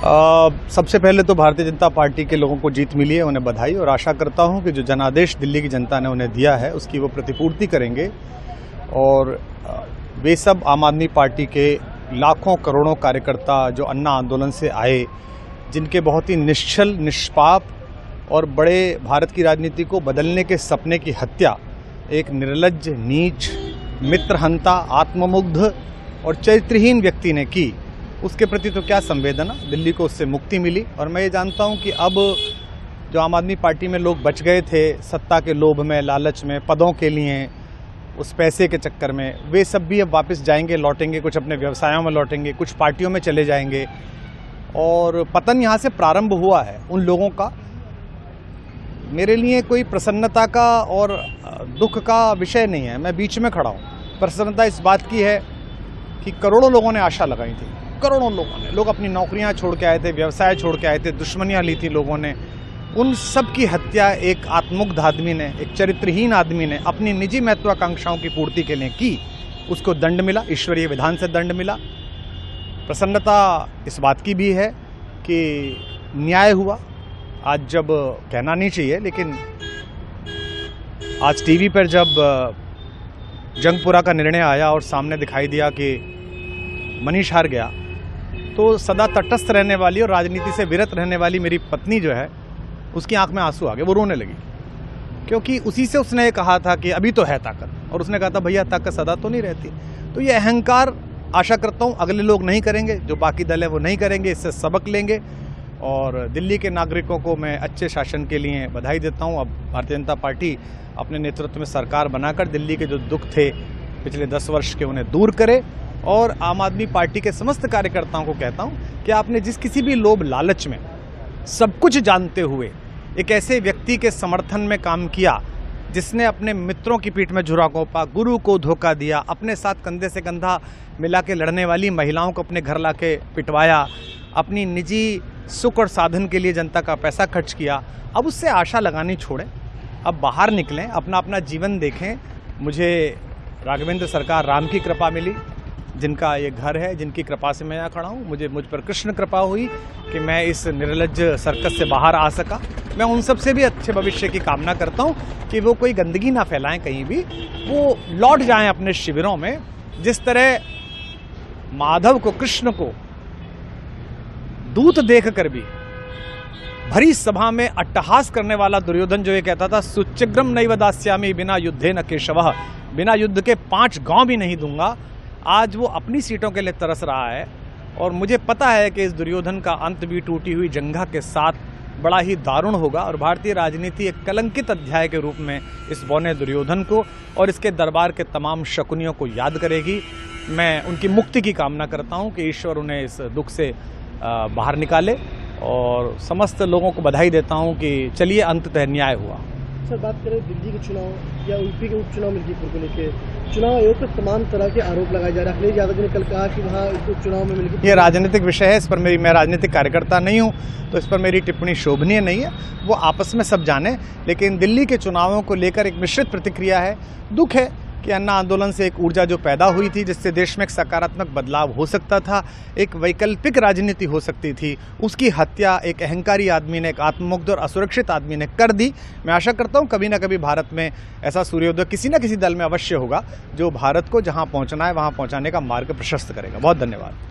सबसे पहले तो भारतीय जनता पार्टी के लोगों को जीत मिली है, उन्हें बधाई। और आशा करता हूं कि जो जनादेश दिल्ली की जनता ने उन्हें दिया है उसकी वो प्रतिपूर्ति करेंगे और वे सब आम आदमी पार्टी के लाखों करोड़ों कार्यकर्ता जो अन्ना आंदोलन से आए, जिनके बहुत ही निश्चल निष्पाप और बड़े भारत की राजनीति को बदलने के सपने की हत्या एक निर्लज्ज, नीच, मित्रहंता, आत्ममुग्ध और चरित्रहीन व्यक्ति ने की, उसके प्रति तो क्या संवेदना। दिल्ली को उससे मुक्ति मिली। और मैं ये जानता हूँ कि अब जो आम आदमी पार्टी में लोग बच गए थे सत्ता के लोभ में, लालच में, पदों के लिए, उस पैसे के चक्कर में, वे सब भी अब वापस जाएंगे, लौटेंगे, कुछ अपने व्यवसायों में लौटेंगे, कुछ पार्टियों में चले जाएंगे। और पतन यहाँ से प्रारंभ हुआ है उन लोगों का। मेरे लिए कोई प्रसन्नता का और दुख का विषय नहीं है, मैं बीच में खड़ा हूँ। प्रसन्नता इस बात की है कि करोड़ों लोगों ने आशा लगाई थी, करोड़ों लोग अपनी नौकरियां छोड़ के आए थे, व्यवसाय छोड़ के आए थे, दुश्मनियां ली थी लोगों ने। उन सब की हत्या एक आत्ममुग्ध आदमी ने, एक चरित्रहीन आदमी ने अपनी निजी महत्वाकांक्षाओं की पूर्ति के लिए की। उसको दंड मिला, ईश्वरीय विधान से दंड मिला। प्रसन्नता इस बात की भी है कि न्याय हुआ। आज जब कहना नहीं चाहिए, लेकिन आज टीवी पर जब जंगपुरा का निर्णय आया और सामने दिखाई दिया कि मनीष हार गया, तो सदा तटस्थ रहने वाली और राजनीति से विरत रहने वाली मेरी पत्नी जो है, उसकी आंख में आंसू आ गए, वो रोने लगी। क्योंकि उसी से उसने ये कहा था कि अभी तो है ताकत, और उसने कहा था भैया ताकत सदा तो नहीं रहती। तो ये अहंकार आशा करता हूँ अगले लोग नहीं करेंगे, जो बाकी दल है वो नहीं करेंगे, इससे सबक लेंगे। और दिल्ली के नागरिकों को मैं अच्छे शासन के लिए बधाई देता हूँ। अब भारतीय जनता पार्टी अपने नेतृत्व में सरकार बनाकर दिल्ली के जो दुख थे पिछले 10 वर्ष के, उन्हें दूर करे। और आम आदमी पार्टी के समस्त कार्यकर्ताओं को कहता हूं कि आपने जिस किसी भी लोभ लालच में, सब कुछ जानते हुए एक ऐसे व्यक्ति के समर्थन में काम किया जिसने अपने मित्रों की पीठ में झुरा घोंपा, गुरु को धोखा दिया, अपने साथ कंधे से कंधा मिला के लड़ने वाली महिलाओं को अपने घर ला के पिटवाया, अपनी निजी सुख और साधन के लिए जनता का पैसा खर्च किया, अब उससे आशा लगानी छोड़ें। अब बाहर निकलें, अपना अपना जीवन देखें। मुझे राघवेंद्र सरकार राम की कृपा मिली, जिनका ये घर है, जिनकी कृपा से मैं यहाँ खड़ा हूँ। मुझ पर कृष्ण कृपा हुई कि मैं इस निर्लज्ज सर्कस से बाहर आ सका। मैं उन सब से भी अच्छे भविष्य की कामना करता हूँ कि वो कोई गंदगी ना फैलाएं कहीं भी, वो लौट जाएं अपने शिविरों में। जिस तरह माधव को, कृष्ण को दूत देख कर भी भरी सभा में अट्टहास करने वाला दुर्योधन जो ये कहता था सुचिग्रम नैव दास्यामि बिना युद्धे न केशवः, बिना युद्ध के 5 गांव भी नहीं दूंगा, आज वो अपनी सीटों के लिए तरस रहा है। और मुझे पता है कि इस दुर्योधन का अंत भी टूटी हुई जंघा के साथ बड़ा ही दारुण होगा। और भारतीय राजनीति एक कलंकित अध्याय के रूप में इस बौने दुर्योधन को और इसके दरबार के तमाम शकुनियों को याद करेगी। मैं उनकी मुक्ति की कामना करता हूं कि ईश्वर उन्हें इस दुख से बाहर निकाले, और समस्त लोगों को बधाई देता हूं कि चलिए अंततः न्याय हुआ। सर, बात करें दिल्ली के चुनाव या यूपी के उपचुनाव मिल्कीपुर को लेकर, चुनाव आयोग पर तमाम तरह के आरोप लगाए जा रहे हैं। अखिलेश यादव ने कल कहा कि वहाँ उपचुनाव में मिल्कीपुर, ये राजनीतिक विषय है, इस पर मैं राजनीतिक कार्यकर्ता नहीं हूँ, तो इस पर मेरी टिप्पणी शोभनीय नहीं है। वो आपस में सब जाने। लेकिन दिल्ली के चुनावों को लेकर एक मिश्रित प्रतिक्रिया है। दुख है कि अन्ना आंदोलन से एक ऊर्जा जो पैदा हुई थी, जिससे देश में एक सकारात्मक बदलाव हो सकता था, एक वैकल्पिक राजनीति हो सकती थी, उसकी हत्या एक अहंकारी आदमी ने, एक आत्ममुग्ध और असुरक्षित आदमी ने कर दी। मैं आशा करता हूं कभी ना कभी भारत में ऐसा सूर्योदय किसी न किसी दल में अवश्य होगा, जो भारत को जहां पहुंचना है वहां पहुंचाने का मार्ग प्रशस्त करेगा। बहुत धन्यवाद।